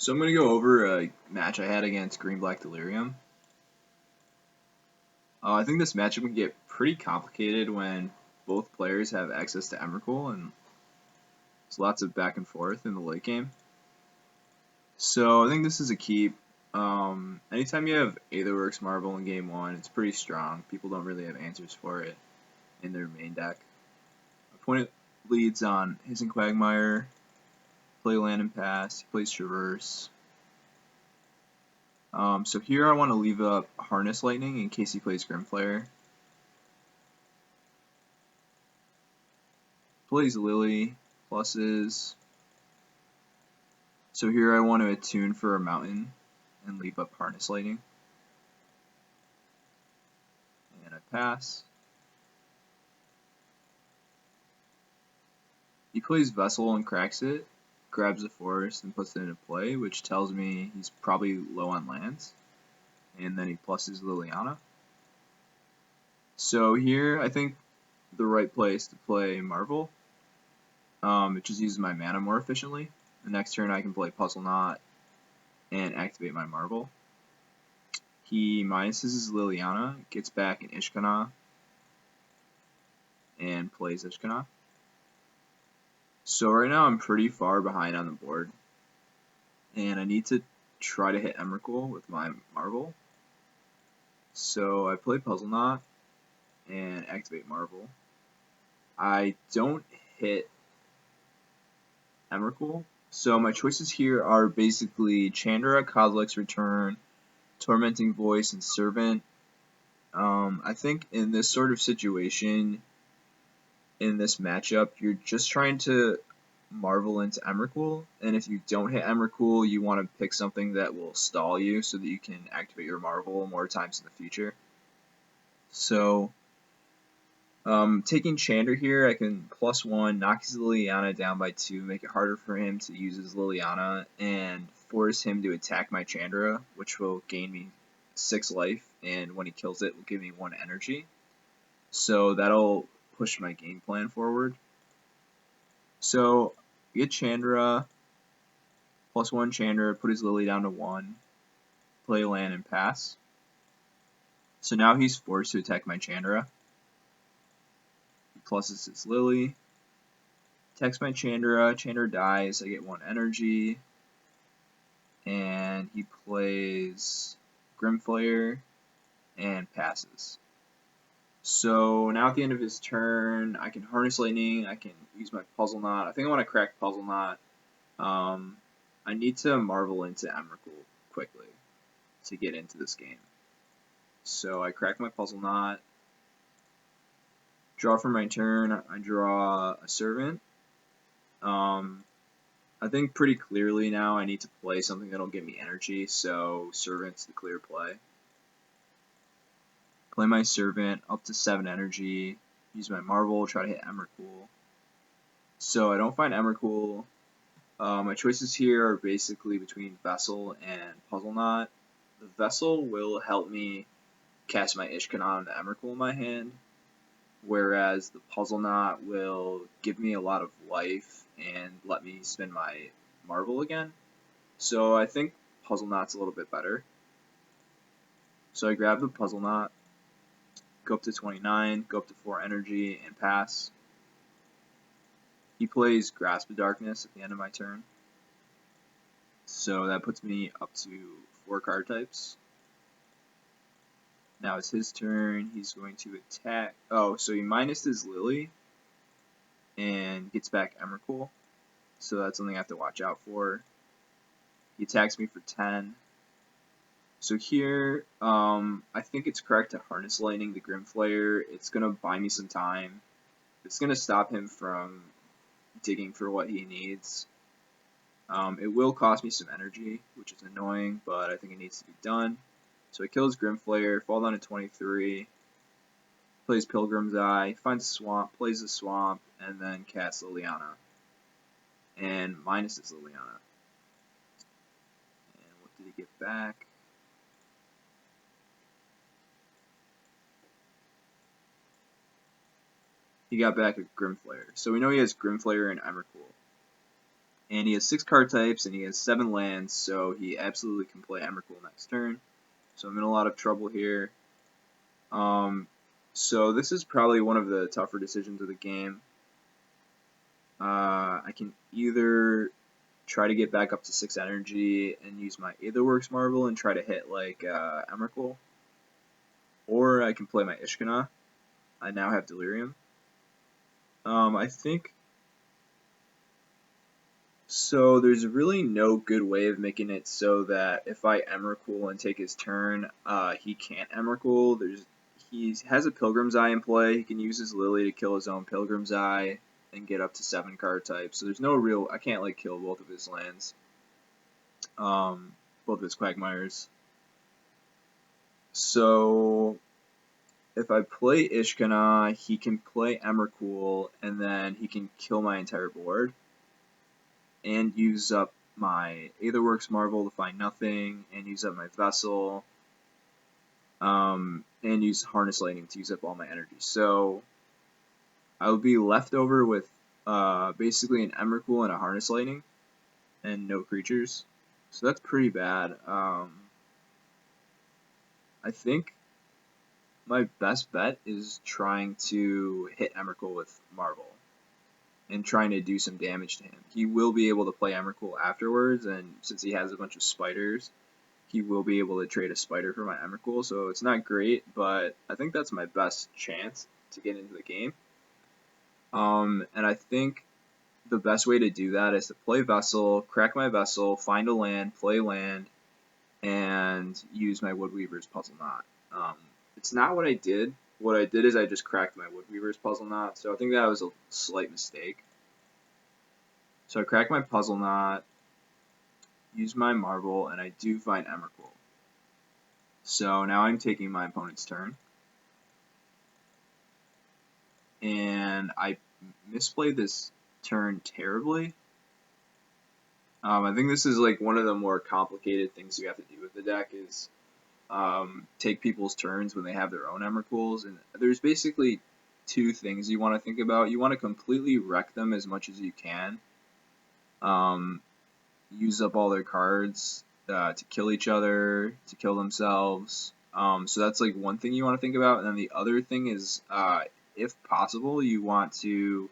So I'm going to go over a match I had against Green Black Delirium. I think this matchup can get pretty complicated when both players have access to Emrakul, and there's lots of back and forth in the late game. So I think this is a keep. Anytime you have Aetherworks Marvel in game 1, it's pretty strong. People don't really have answers for it in their main deck. Opponent leads on Hissing Quagmire, play land and pass, he plays Traverse. So here I want to leave up Harness Lightning in case he plays Grimflayer. Plays Lily, pluses. So here I want to attune for a mountain and leave up Harness Lightning. And I pass. He plays Vessel and cracks it, grabs the forest and puts it into play, which tells me he's probably low on lands. And then he pluses Liliana. So here I think the right place to play Marvel. It just uses my mana more efficiently. The next turn I can play Puzzle Knot and activate my Marvel. He minuses his Liliana, gets back an Ishkanah, and plays Ishkanah. So right now I'm pretty far behind on the board, and I need to try to hit Emrakul with my Marvel. So I play Puzzle Knot and activate Marvel. I don't hit Emrakul, so my choices here are basically Chandra, Kozilek's Return, Tormenting Voice, and Servant. I think in this sort of situation, in this matchup, you're just trying to Marvel into Emrakul, and if you don't hit Emrakul, you want to pick something that will stall you so that you can activate your Marvel more times in the future. So, taking Chandra here, I can +1, knock his Liliana down by 2, make it harder for him to use his Liliana, and force him to attack my Chandra, which will gain me 6 life, and when he kills it, will give me 1 energy. So that'll push my game plan forward. So, get Chandra, +1 Chandra, put his Lily down to 1, play land and pass. So now he's forced to attack my Chandra. He pluses his Lily, attacks my Chandra, Chandra dies, I get 1 energy, and he plays Grimflayer and passes. So now at the end of his turn, I can Harness Lightning, I can use my Puzzle Knot. I think I want to crack Puzzle Knot. I need to Marvel into Emrakul quickly to get into this game. So I crack my Puzzle Knot, draw for my turn, I draw a Servant. I think pretty clearly now I need to play something that'll give me energy, so Servant's the clear play. Play my Servant up to 7 energy, use my Marvel, try to hit Emrakul. So I don't find Emrakul. My choices here are basically between Vessel and Puzzle Knot. The Vessel will help me cast my Ishkanah and the Emrakul in my hand, whereas the Puzzle Knot will give me a lot of life and let me spin my Marvel again. So I think Puzzle Knot's a little bit better. So I grab the Puzzle Knot, go up to 29, go up to 4 energy, and pass. He plays Grasp of Darkness at the end of my turn. So that puts me up to 4 card types. Now it's his turn. He's going to attack. Oh, so he minus his Lily and gets back Emrakul. So that's something I have to watch out for. He attacks me for 10. So here, I think it's correct to Harness Lightning the Grimflayer. It's going to buy me some time. It's going to stop him from digging for what he needs. It will cost me some energy, which is annoying, but I think it needs to be done. So he kills Grimflayer, fall down to 23, plays Pilgrim's Eye, finds a swamp, plays the swamp, and then casts Liliana. And minuses Liliana. And what did he get back? He got back a Grimflayer. So we know he has Grimflayer and Emrakul. And he has 6 card types, and he has 7 lands, so he absolutely can play Emrakul next turn. So I'm in a lot of trouble here. So this is probably one of the tougher decisions of the game. I can either try to get back up to 6 energy and use my Aetherworks Marvel and try to hit like Emrakul, or I can play my Ishkana. I now have Delirium. I think so. There's really no good way of making it so that if I Emrakul and take his turn, he can't Emrakul. He has a Pilgrim's Eye in play. He can use his Lily to kill his own Pilgrim's Eye and get up to 7 card types. So there's no real. I can't like kill both of his lands. Both of his Quagmires. So if I play Ishkana, he can play Emrakul, and then he can kill my entire board and use up my Aetherworks Marvel to find nothing, and use up my Vessel, and use Harness Lightning to use up all my energy. So I would be left over with basically an Emrakul and a Harness Lightning, and no creatures. So that's pretty bad. I think my best bet is trying to hit Emrakul with Marvel and trying to do some damage to him. He will be able to play Emrakul afterwards, and since he has a bunch of spiders, he will be able to trade a spider for my Emrakul, so it's not great, but I think that's my best chance to get into the game. And I think the best way to do that is to play Vessel, crack my Vessel, find a land, play land, and use my Woodweaver's Puzzle Knot. It's not what I did. What I did is I just cracked my Woodweaver's Puzzle Knot, so I think that was a slight mistake. So I cracked my Puzzle Knot, use my Marvel, and I do find Emrakul. So now I'm taking my opponent's turn. And I misplayed this turn terribly. I think this is like one of the more complicated things you have to do with the deck is take people's turns when they have their own Emrakuls. And there's basically 2 things you want to think about. You want to completely wreck them as much as you can. Use up all their cards to kill each other, to kill themselves. So that's like one thing you want to think about. And then the other thing is, if possible, you want to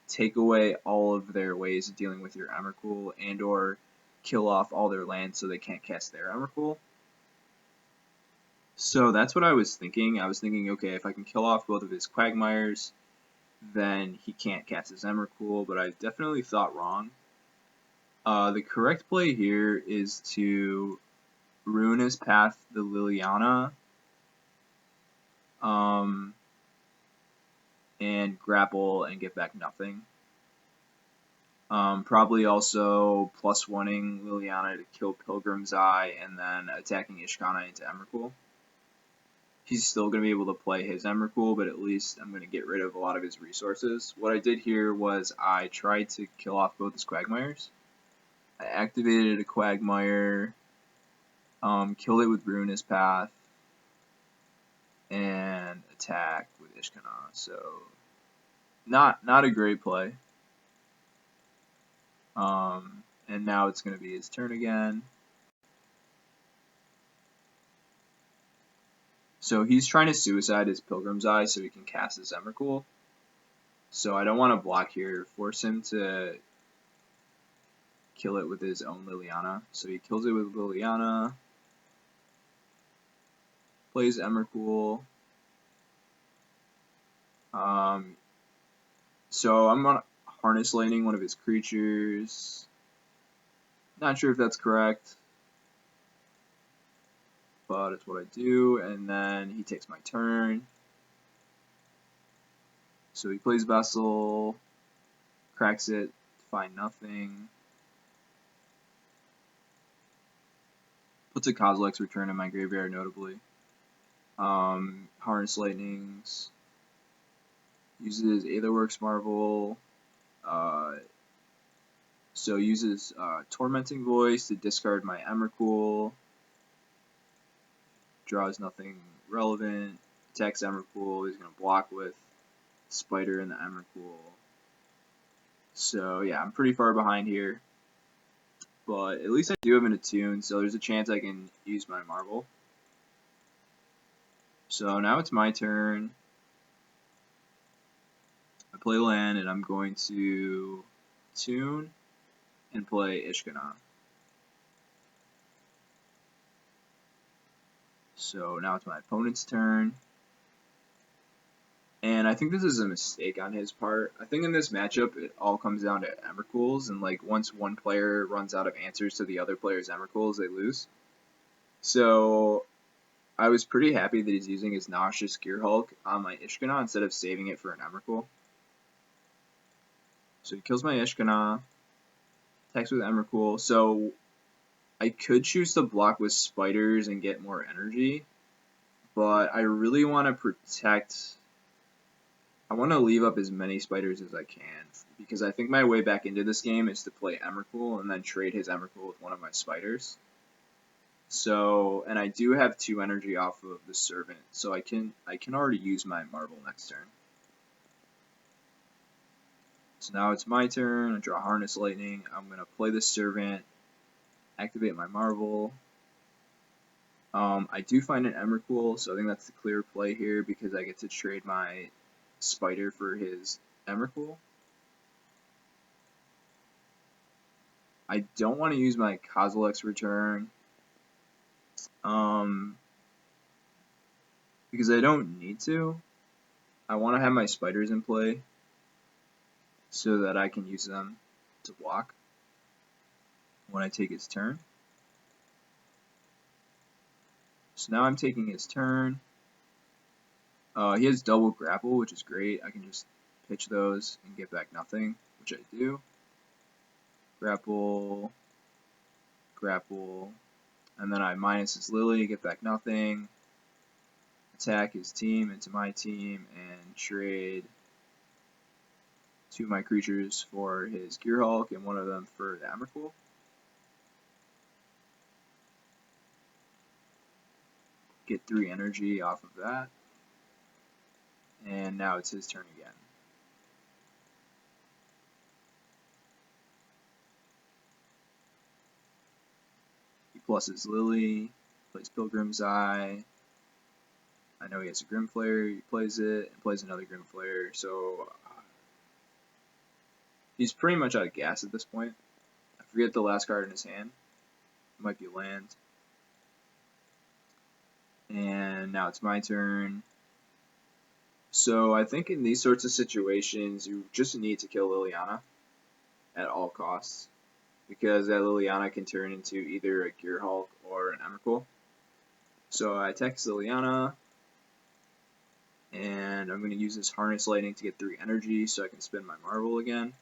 take away all of their ways of dealing with your Emrakul and or kill off all their lands so they can't cast their Emrakul. So that's what I was thinking. I was thinking, okay, if I can kill off both of his Quagmires, then he can't cast his Emrakul, but I definitely thought wrong. The correct play here is to Ruinous Path the Liliana, and grapple and get back nothing. Probably also +1ing Liliana to kill Pilgrim's Eye and then attacking Ishkana into Emrakul. He's still going to be able to play his Emrakul, but at least I'm going to get rid of a lot of his resources. What I did here was I tried to kill off both his Quagmires. I activated a Quagmire, killed it with Ruinous Path, and attacked with Ishkana. So not a great play. And now it's going to be his turn again. So he's trying to suicide his Pilgrim's Eye so he can cast his Emrakul. So I don't want to block here, force him to kill it with his own Liliana. So he kills it with Liliana, plays Emrakul. So I'm on Harness Lightning one of his creatures. Not sure if that's correct, but it's what I do. And then he takes my turn. So he plays Vessel, cracks it, find nothing. Puts a Kozilek's Return in my graveyard, notably. Harness Lightnings. Uses Aetherworks Marvel. So uses Tormenting Voice to discard my Emrakul. Draws nothing relevant. Attacks Emrakul. He's going to block with Spider and the Emrakul. So yeah, I'm pretty far behind here. but at least I do have an attune, so there's a chance I can use my marble. So now it's my turn. I play land, and I'm going to tune and play Ishkana. So now it's my opponent's turn. And I think this is a mistake on his part. I think in this matchup, it all comes down to Emrakuls, and like once one player runs out of answers to the other player's Emrakuls, they lose. So I was pretty happy that he's using his Nauseous Gearhulk on my Ishkana instead of saving it for an Emrakul. So he kills my Ishkana, attacks with Emrakul. So I could choose to block with spiders and get more energy, but I really want to protect. I want to leave up as many spiders as I can, because I think my way back into this game is to play Emrakul and then trade his Emrakul with one of my spiders. So, and I do have 2 energy off of the Servant, so I can already use my Marble next turn. So now it's my turn. I draw Harness Lightning. I'm going to play the Servant, activate my Marble. I do find an Emrakul, so I think that's the clear play here because I get to trade my Spider for his Emrakul. I don't want to use my Kozilek's Return because I don't need to. I want to have my spiders in play so that I can use them to block when I take his turn. So now I'm taking his turn. He has double grapple, which is great. I can just pitch those and get back nothing, which I do. Grapple, grapple, and then I minus his Lily, get back nothing. Attack his team into my team and trade 2 of my creatures for his Gearhulk and 1 of them for the Emrakul. Get 3 energy off of that. And now it's his turn again. He pluses Lily, plays Pilgrim's Eye. I know he has a Grimflayer, he plays it, and plays another Grimflayer, so he's pretty much out of gas at this point. I forget the last card in his hand. It might be land. And now it's my turn. So I think in these sorts of situations, you just need to kill Liliana at all costs, because that Liliana can turn into either a Gearhulk or an Emrakul. So I attack Liliana, and I'm going to use this Harness Lightning to get 3 energy so I can spin my Marble again.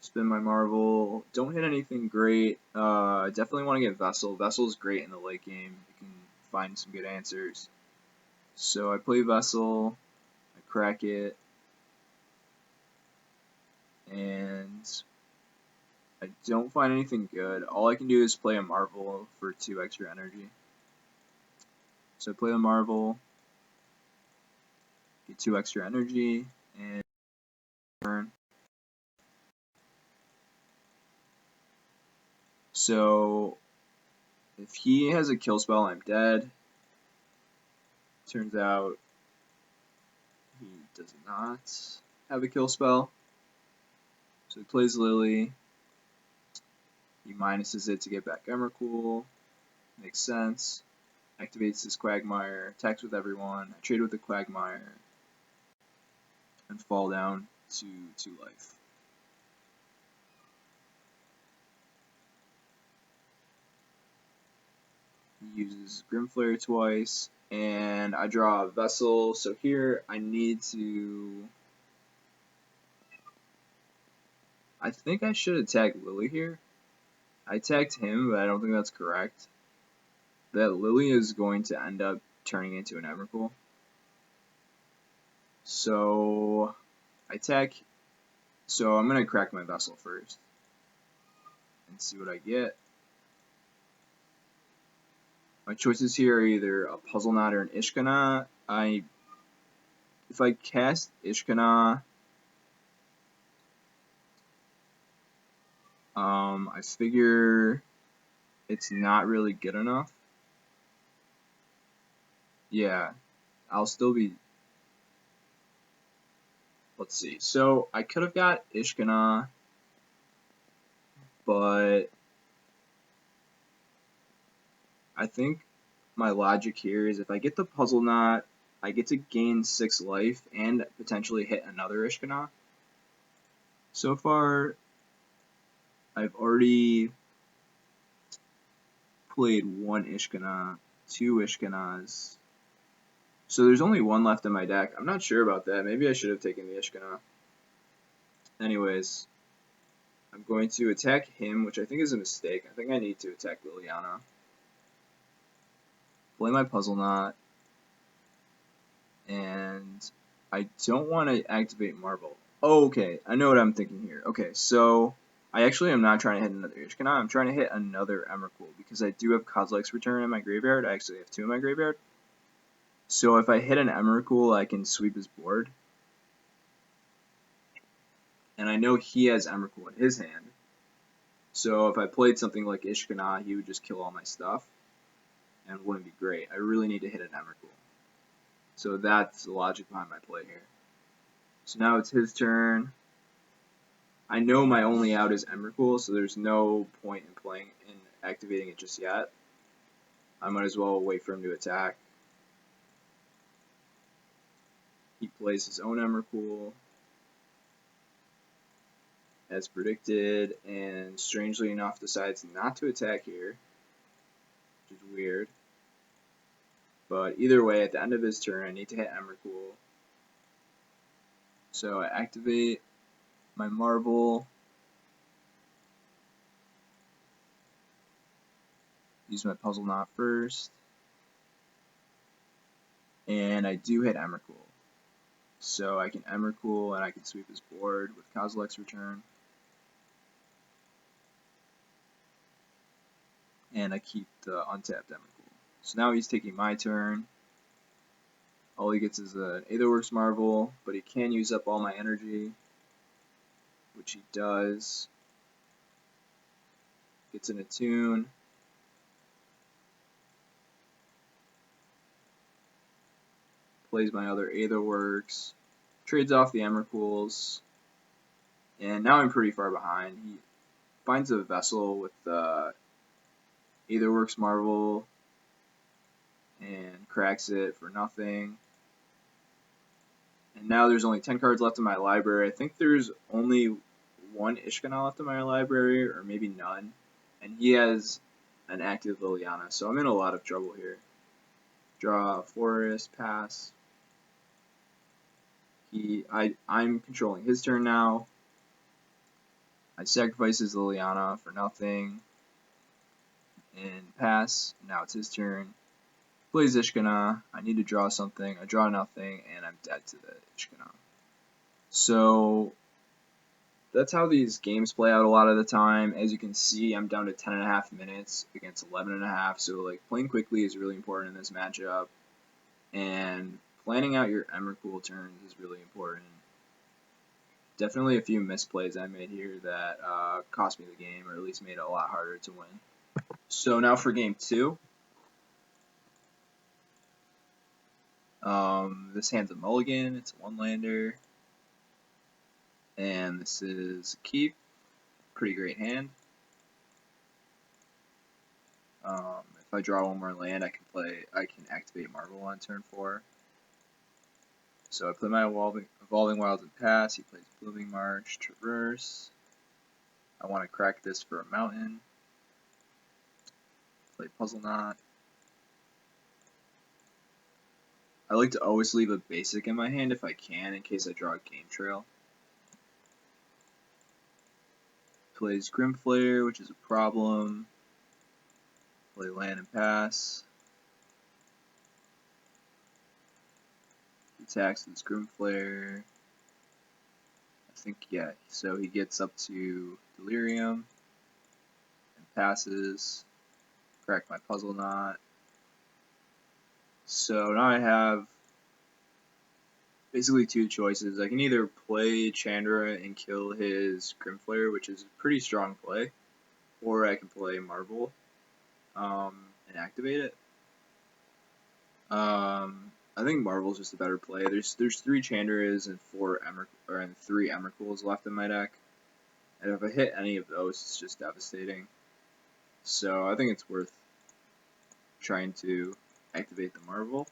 Spin my Marble. Don't hit anything great. Definitely want to get Vessel. Vessel's great in the late game. You can find some good answers. So I play Vessel. I crack it. And I don't find anything good. All I can do is play a Marvel for 2 extra energy. So I play the Marvel, get 2 extra energy, and turn. So if he has a kill spell, I'm dead. Turns out he does not have a kill spell. So he plays Lily. He minuses it to get back Emrakul. Makes sense. Activates his Quagmire, attacks with everyone. I trade with the Quagmire and fall down to 2 life. He uses Grimflayer twice, and I draw a Vessel. So here I need to. I think I should attack Lily here. I attacked him, but I don't think that's correct. That Lily is going to end up turning into an Emrakul. So I attack. So I'm going to crack my Vessel first and see what I get. My choices here are either a Puzzle Knot or an Ishkana. If I cast Ishkana, I figure it's not really good enough. Yeah, I'll still be. Let's see. So I could have got Ishkana, but I think my logic here is if I get the Puzzle Knot, I get to gain 6 life and potentially hit another Ishkana. So far, I've already played 1 Ishkana, 2 Ishkanas. So there's only 1 left in my deck. I'm not sure about that. Maybe I should have taken the Ishkana. Anyways, I'm going to attack him, which I think is a mistake. I think I need to attack Liliana. Play my Puzzle Knot. And I don't want to activate Marvel. Oh, okay, I know what I'm thinking here. Okay, so I actually am not trying to hit another Ishkana. I'm trying to hit another Emrakul because I do have Kozilek's Return in my graveyard. I actually have 2 in my graveyard. So if I hit an Emrakul, I can sweep his board. And I know he has Emrakul in his hand. So if I played something like Ishkana, he would just kill all my stuff. And it wouldn't be great. I really need to hit an Emrakul. So that's the logic behind my play here. So now it's his turn. I know my only out is Emrakul, so there's no point in playing and activating it just yet. I might as well wait for him to attack. He plays his own Emrakul, as predicted, and strangely enough decides not to attack here, which is weird. But either way, at the end of his turn, I need to hit Emrakul. So I activate my Marvel. Use my Puzzle Knot first. And I do hit Emrakul. So I can Emrakul and I can sweep his board with Kozilek's Return. And I keep the untapped Emrakul. So now he's taking my turn. All he gets is an Aetherworks Marvel, but he can use up all my energy, which he does. Gets an Attune. Plays my other Aetherworks. Trades off the Emrakuls. And now I'm pretty far behind. He finds a Vessel with the Aetherworks Marvel and cracks it for nothing. And now there's only 10 cards left in my library. I think there's only 1 Ishkana left in my library, or maybe none. And he has an active Liliana, so I'm in a lot of trouble here. Draw a forest, pass. I'm controlling his turn now. I sacrifice his Liliana for nothing. And pass. Now it's his turn. Plays Ishkana. I need to draw something. I draw nothing, and I'm dead to the Ishkana. So that's how these games play out a lot of the time. As you can see, I'm down to 10.5 minutes against 11.5. So like playing quickly is really important in this matchup, and planning out your Emrakul turns is really important. Definitely a few misplays I made here that cost me the game, or at least made it a lot harder to win. So now for game 2. This hand's a mulligan. It's a 1-lander. And this is a keep. Pretty great hand. If I draw 1 more land, I can activate Marvel on turn 4. So I play my Evolving Wilds and pass. He plays Blooming March, Traverse. I want to crack this for a mountain. Play Puzzle Knot. I like to always leave a basic in my hand if I can, in case I draw a Game Trail. Plays Grimflayer, which is a problem. Play land and pass. Attacks with Grimflayer. I think, yeah, so he gets up to Delirium and passes. Crack my Puzzle Knot. So now I have basically two choices. I can either play Chandra and kill his Grimflayer, which is a pretty strong play, or I can play Marvel and activate it. I think Marvel's just a better play. There's 3 Chandras and 3 Emrakuls left in my deck, and if I hit any of those, it's just devastating. So I think it's worth trying to activate the Marvel.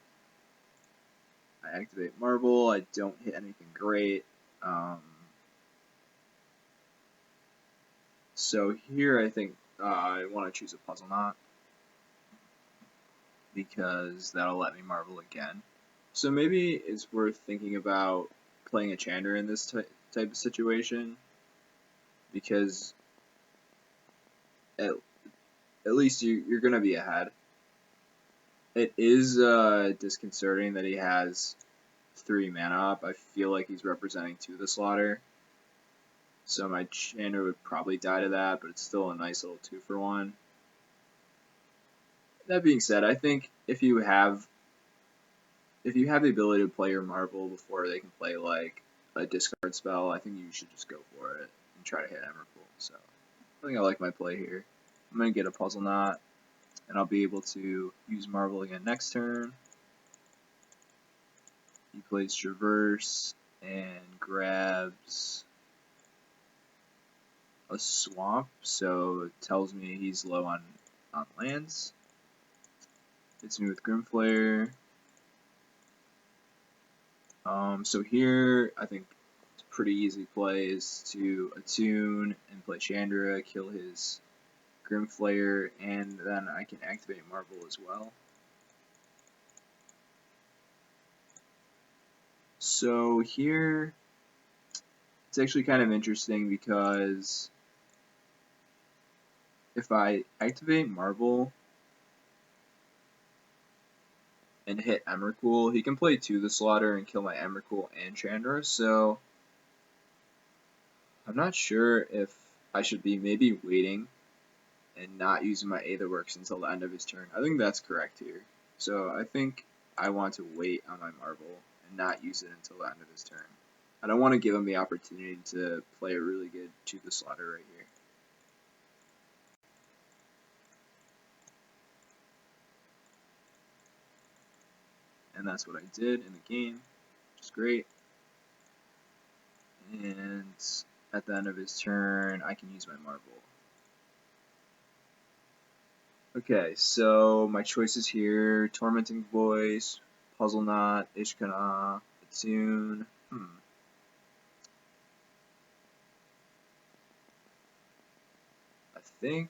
I activate Marvel. I don't hit anything great. So here I think I want to choose a Puzzle Knot, because that'll let me Marvel again. So maybe it's worth thinking about playing a Chandra in this type of situation, because at least you're going to be ahead. It is disconcerting that he has 3 mana up. I feel like he's representing 2 the Slaughter. So my Chandra would probably die to that, but it's still a nice little 2-for-1. That being said, I think if you have the ability to play your Marvel before they can play like a discard spell, I think you should just go for it and try to hit Emrakul. So I think I like my play here. I'm going to get a Puzzle Knot, and I'll be able to use Marvel again next turn. He plays Traverse and grabs a Swamp, so it tells me he's low on lands. Hits me with Grimflayer. So here, I think it's a pretty easy play is to attune and play Chandra, kill his Grimflayer, and then I can activate Marvel as well. So here, it's actually kind of interesting because if I activate Marvel and hit Emrakul, he can play 2 the Slaughter and kill my Emrakul and Chandra, so I'm not sure if I should be maybe waiting and not using my Aetherworks until the end of his turn. I think that's correct here. So I think I want to wait on my Marvel and not use it until the end of his turn. I don't want to give him the opportunity to play a really good 2 the Slaughter right here. And that's what I did in the game, which is great. And at the end of his turn, I can use my Marvel. Okay, so my choices here: Tormenting Voice, Puzzle Knot, Ishkana, Attune. I think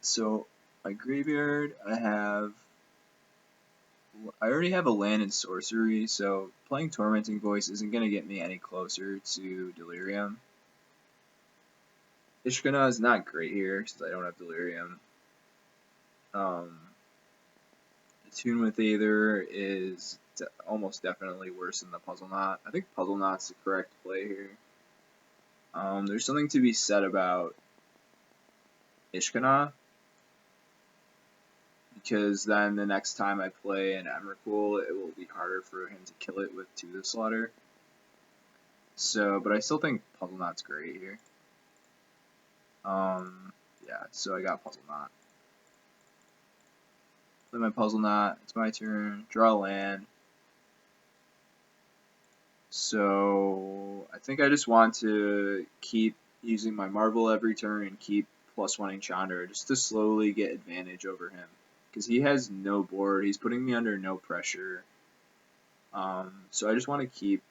so. My graveyard, I already have a land and sorcery, so playing Tormenting Voice isn't going to get me any closer to Delirium. Ishkana is not great here since I don't have Delirium. Attune with Aether is almost definitely worse than the Puzzle Knot. I think Puzzle Knot's the correct play here. There's something to be said about Ishkana, because then the next time I play an Emrakul, it will be harder for him to kill it with 2 the Slaughter. So, but I still think Puzzle Knot's great here. Yeah, so I got Puzzle Knot. Play my Puzzle Knot, it's my turn, draw a land. So, I think I just want to keep using my Marvel every turn and keep +1ing Chandra just to slowly get advantage over him. Because he has no board, he's putting me under no pressure. So I just want to keep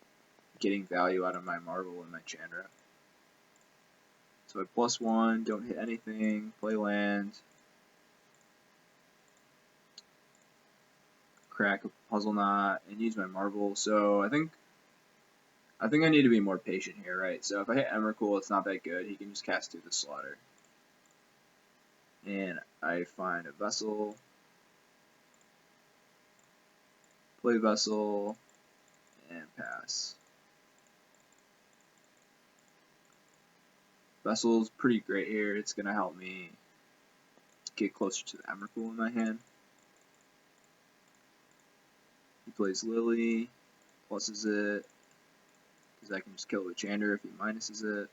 getting value out of my Marvel and my Chandra. So I +1, don't hit anything, play land, crack a Puzzle Knot, and use my Marvel. So I think I need to be more patient here, right? So if I hit Emrakul, it's not that good. He can just cast 2 the Slaughter. And I find a Vessel, play Vessel, and pass. Vessel's pretty great here. It's going to help me get closer to the Emrakul in my hand. He plays Lily, pluses it, because I can just kill it with Chandra if he minuses it.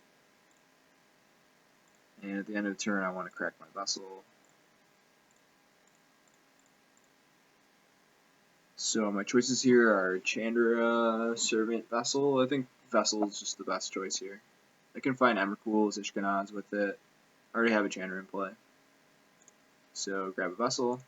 And at the end of the turn, I want to crack my Vessel. So my choices here are Chandra, Servant, Vessel. I think Vessel is just the best choice here. I can find Emrakul's, Ishkanah's with it. I already have a Chandra in play. So grab a Vessel.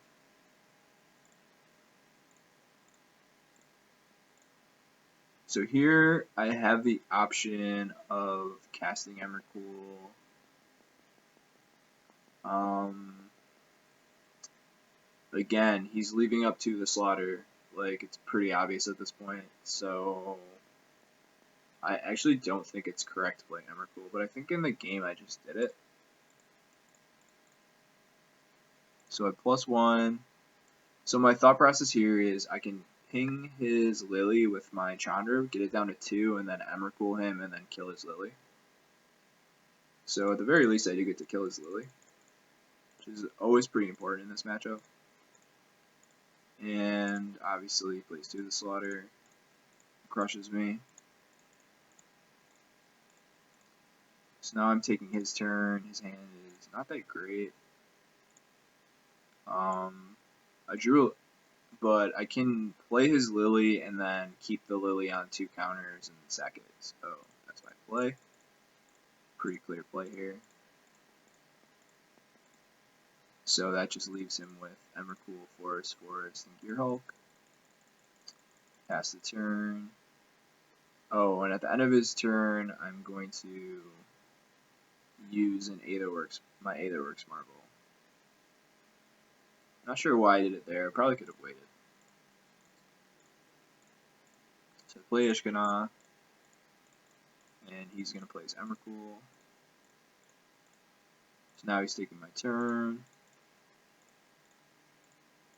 So here I have the option of casting Emrakul. Again, he's leaving up to the slaughter. Like, it's pretty obvious at this point. So I actually don't think it's correct to play Emrakul, but I think in the game I just did it. So at +1. So my thought process here is I can ping his Lily with my Chandra, get it down to 2, and then Emrakul him, and then kill his Lily. So at the very least, I do get to kill his Lily, which is always pretty important in this matchup. And obviously, he plays 2 the slaughter, crushes me. So now I'm taking his turn. His hand is not that great. I drew, but I can play his Lily and then keep the Lily on 2 counters and sack it. So that's my play. Pretty clear play here. So that just leaves him with Emrakul, Forest, and Gearhulk. Pass the turn. Oh, and at the end of his turn, I'm going to use my Aetherworks Marble. Not sure why I did it there. Probably could have waited. So play Ishkanah, and he's going to play his Emrakul. So now he's taking my turn.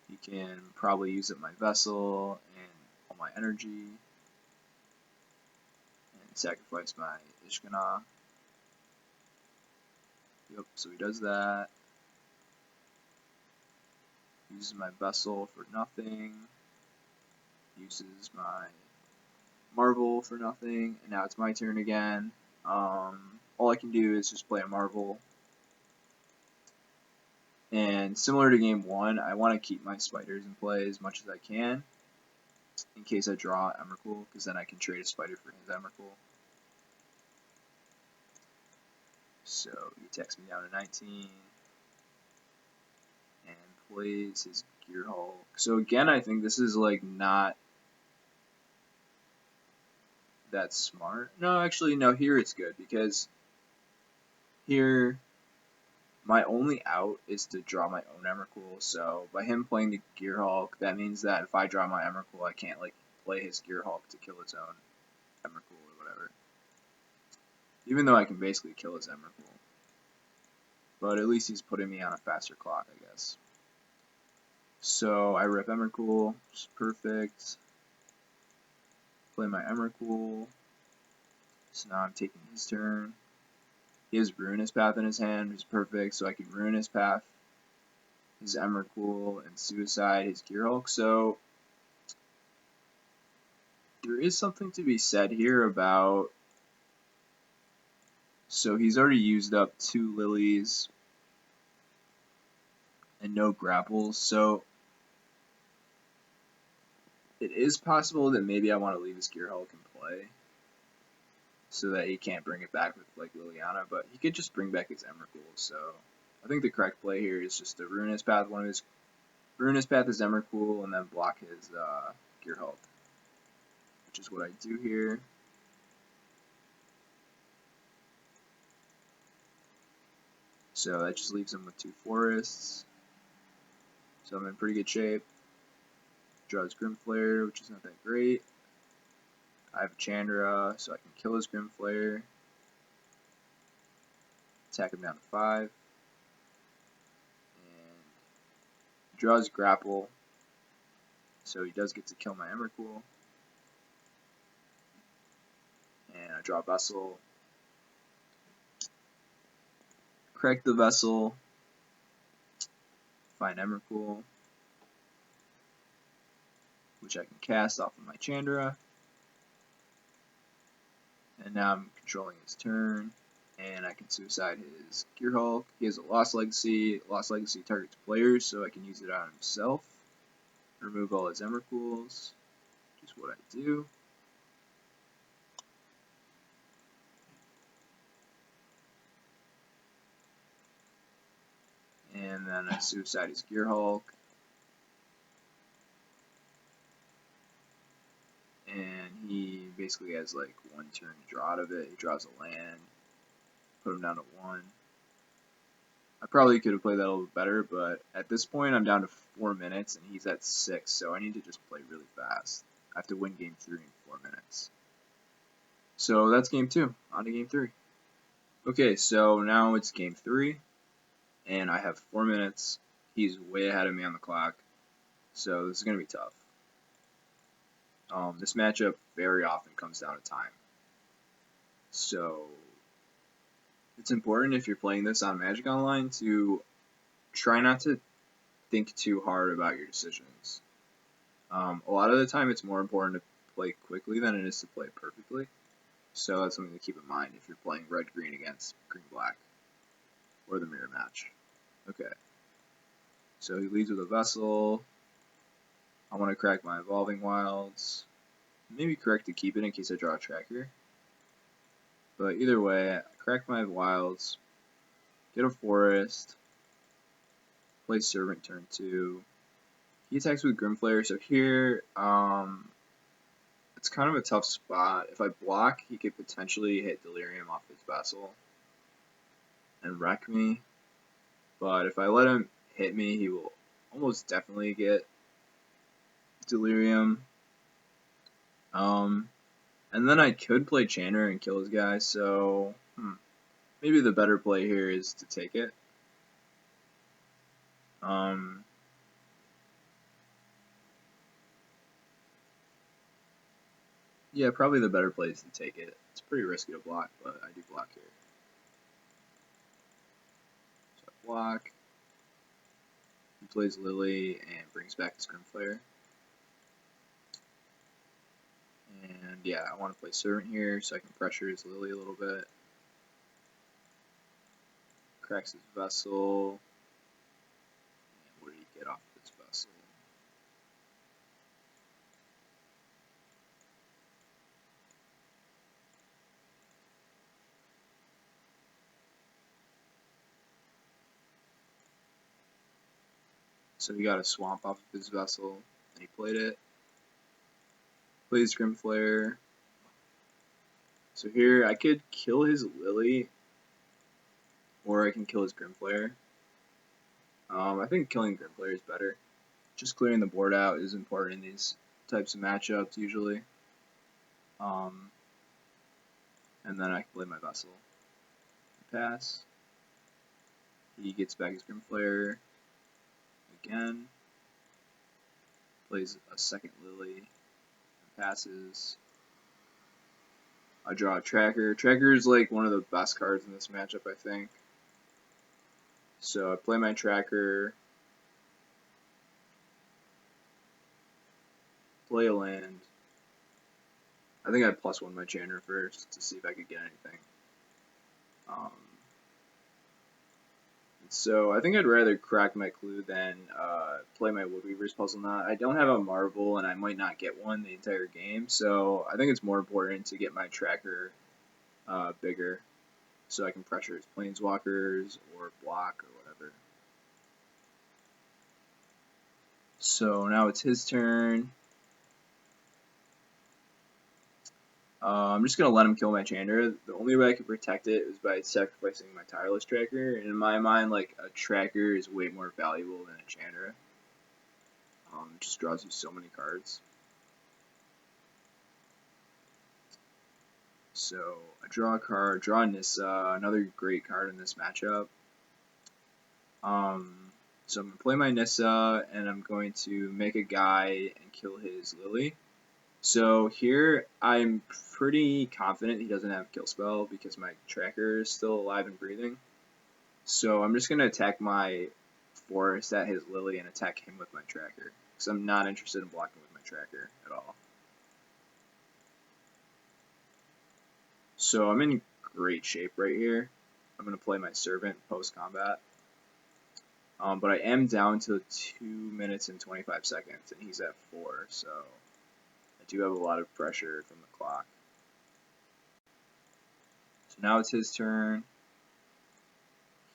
He can probably use up my Vessel and all my energy, and sacrifice my Ishkanah. Yep, so he does that. Uses my Vessel for nothing. Uses my Marvel for nothing, and now it's my turn again. All I can do is just play a Marvel. And similar to game 1, I want to keep my spiders in play as much as I can, in case I draw Emrakul, because then I can trade a spider for his Emrakul. So he attacks me down to 19, and plays his Gearhulk. So again, I think this is like not that smart. No, actually, no, here it's good, because here my only out is to draw my own Emrakul. So by him playing the Gearhulk, that means that if I draw my Emrakul, I can't like play his Gearhulk to kill its own Emrakul or whatever. Even though I can basically kill his Emrakul. But at least he's putting me on a faster clock, I guess. So I rip Emrakul, which is perfect. Play my Emrakul. So now I'm taking his turn. He has Ruinous Path in his hand, which is perfect, so I can Ruinous Path his Emrakul and Suicide his Gearhulk. So there is something to be said here about. So he's already used up 2 Lilies and no grapples, so it is possible that maybe I want to leave his Gearhulk in play so that he can't bring it back with like Liliana, but he could just bring back his Emrakul. So I think the correct play here is just to Ruinous Path Ruinous Path his Emrakul and then block his Gearhulk, which is what I do here. So that just leaves him with 2 forests. So I'm in pretty good shape. Draws Grimflare, which is not that great. I have a Chandra, so I can kill his Grimflare. Attack him down to 5. And he draws Grapple, so he does get to kill my Emrakul. And I draw Vessel. Crack the Vessel. Find Emrakul, which I can cast off of my Chandra. And now I'm controlling his turn, and I can suicide his Gearhulk. He has a Lost Legacy. Lost Legacy targets players, so I can use it on himself. Remove all his Emrakuls, which is what I do. And then I suicide his Gearhulk. And he basically has like one turn to draw out of it. He draws a land, put him down to 1. I probably could have played that a little bit better, but at this point I'm down to 4 minutes and he's at 6, so I need to just play really fast. I have to win game 3 in 4 minutes. So that's game 2. On to game 3. Okay, so now it's game 3, and I have 4 minutes. He's way ahead of me on the clock, so this is going to be tough. This matchup very often comes down to time. So it's important if you're playing this on Magic Online to try not to think too hard about your decisions. A lot of the time it's more important to play quickly than it is to play perfectly. So that's something to keep in mind if you're playing red-green against green-black or the mirror match. Okay. So he leads with a Vessel. I want to crack my Evolving Wilds. Maybe correct to keep it in case I draw a tracker. But either way, I crack my Wilds, get a Forest, play Servant turn 2. He attacks with Grimflayer, so here, it's kind of a tough spot. If I block, he could potentially hit Delirium off his Vessel and wreck me. But if I let him hit me, he will almost definitely get Delirium. And then I could play Chandra and kill his guy, so maybe the better play here is to take it. Yeah, probably the better play is to take it. It's pretty risky to block, but I do block here. So I block. He plays Lily and brings back his Grimflayer. And yeah, I want to play Servant here so I can pressure his Lily a little bit. Cracks his Vessel. And what did he get off his Vessel? So he got a Swamp off of his Vessel, and he played it. Plays Grimflayer. So here I could kill his Lily, or I can kill his Grimflayer. I think killing Grimflayer is better. Just clearing the board out is important in these types of matchups usually. And then I can play my Vessel. Pass. He gets back his Grimflayer again. Plays a second Lily. And passes. I draw a Tracker. Tracker is like one of the best cards in this matchup, I think. So I play my Tracker. Play a land. I think I +1 my Chandra first to see if I could get anything. So I think I'd rather crack my Clue than play my Woodweaver's Puzzle Knot. I don't have a Marvel and I might not get one the entire game, so I think it's more important to get my Tracker bigger so I can pressure his Planeswalkers or block or whatever. So now it's his turn. I'm just going to let him kill my Chandra. The only way I can protect it is by sacrificing my Tireless Tracker. And in my mind, like, a Tracker is way more valuable than a Chandra. It just draws you so many cards. So I draw a card, draw Nissa, another great card in this matchup. So I'm going to play my Nissa, and I'm going to make a guy and kill his Lily. So here, I'm pretty confident he doesn't have Kill Spell because my Tracker is still alive and breathing. So I'm just going to attack my Forest at his Lily and attack him with my Tracker. Because I'm not interested in blocking with my Tracker at all. So I'm in great shape right here. I'm going to play my Servant post-combat. But I am down to 2 minutes and 25 seconds, and he's at 4, so I do have a lot of pressure from the clock. So now it's his turn.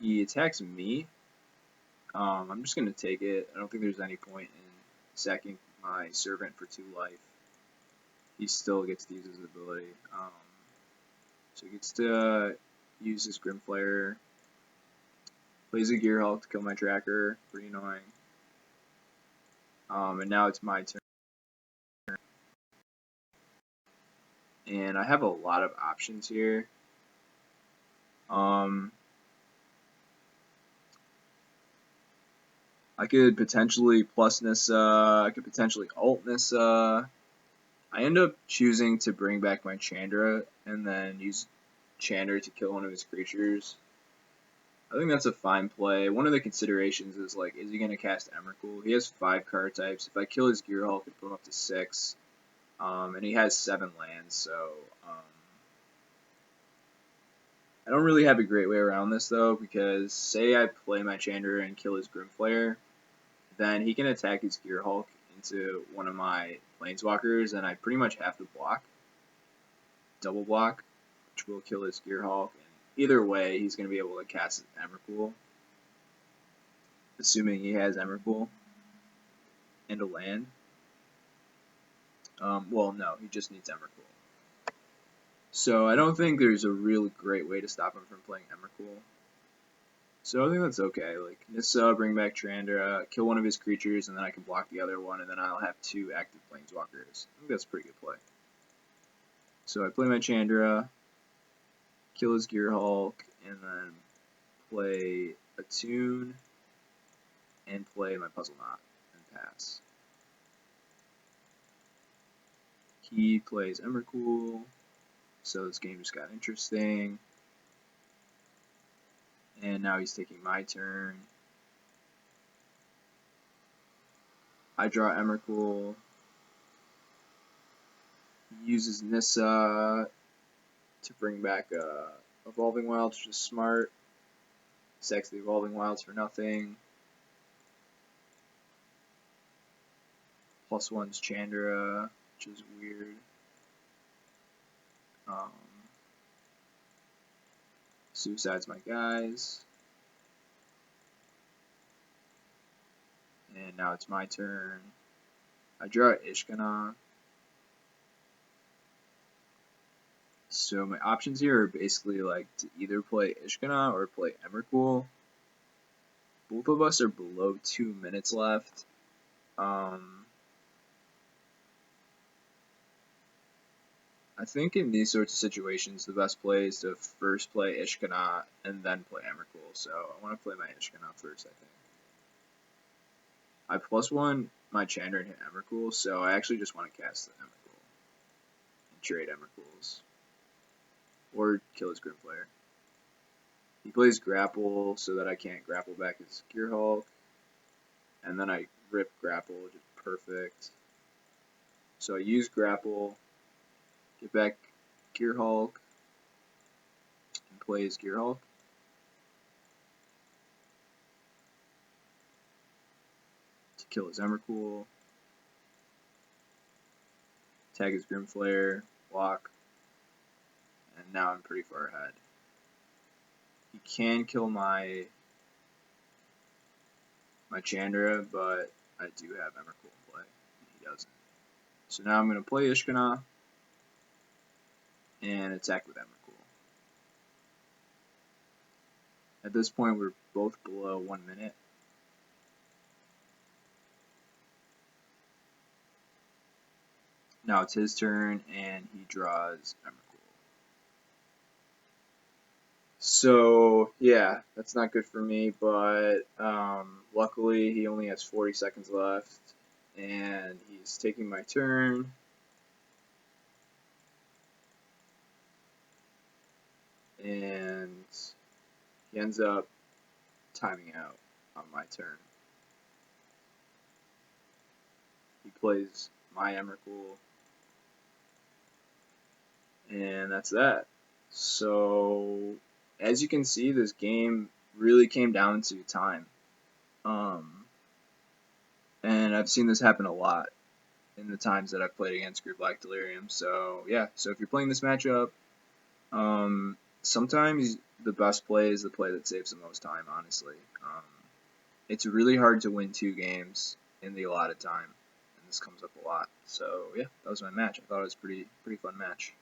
He attacks me. I'm just going to take it. I don't think there's any point in sacking my Servant for 2 life. He still gets to use his ability. So he gets to use his Grimflayer. Plays a Gearhulk to kill my tracker. Pretty annoying. And now it's my turn. And I have a lot of options here. I could potentially plus Nissa. I could potentially ult Nissa. I end up choosing to bring back my Chandra and then use Chandra to kill one of his creatures. I think that's a fine play. One of the considerations is, like, is he going to cast Emrakul? He has 5 card types. If I kill his Gearhulk, I put him up to 6. And he has 7 lands, so I don't really have a great way around this, though, because say I play my Chandra and kill his Grimflayer, then he can attack his Gearhulk into one of my Planeswalkers, and I pretty much have to block. Double block, which will kill his Gearhulk. And either way, he's going to be able to cast Emrakul, assuming he has Emrakul and a land. Well, no, he just needs Emrakul. So I don't think there's a real great way to stop him from playing Emrakul. So I think that's okay. Like, Nissa, bring back Chandra, kill one of his creatures, and then I can block the other one, and then I'll have 2 active Planeswalkers. I think that's a pretty good play. So I play my Chandra, kill his Gearhulk, and then play Attune, and play my Puzzle Knot, and pass. He plays Emrakul, so this game just got interesting. And now he's taking my turn. I draw Emrakul. He uses Nissa to bring back Evolving Wilds, which is smart. Sacks the Evolving Wilds for nothing. +1's Chandra, which is weird. Suicide's my guys. And now it's my turn. I draw Ishkanah. So my options here are basically like to either play Ishkanah or play Emrakul. Both of us are below 2 minutes left. I think in these sorts of situations, the best play is to first play Ishkanah and then play Emrakul. So I want to play my Ishkanah first, I think. I +1 my Chandra and hit Emrakul, so I actually just want to cast the Emrakul and trade Emrakuls. Or kill his Grimflayer. He plays Grapple so that I can't grapple back his Gearhulk. And then I rip Grapple, which is perfect. So I use Grapple, get back Gearhulk, and play his Gearhulk. To kill his Emrakul. Tag his Grimflayer, block. And now I'm pretty far ahead. He can kill my Chandra, but I do have Emrakul in play, and he doesn't. So now I'm going to play Ishkanah and attack with Emrakul. At this point, we're both below 1 minute. Now it's his turn, and he draws Emrakul. So, yeah, that's not good for me, but luckily he only has 40 seconds left, and he's taking my turn. And he ends up timing out on my turn. He plays my Emrakul, and that's that. So, as you can see, this game really came down to time. Um, and I've seen this happen a lot in the times that I've played against Group Black Delirium. So, yeah, so if you're playing this matchup, sometimes the best play is the play that saves the most time, honestly. It's really hard to win 2 games in the allotted time, and this comes up a lot. So, yeah, that was my match. I thought it was pretty fun match.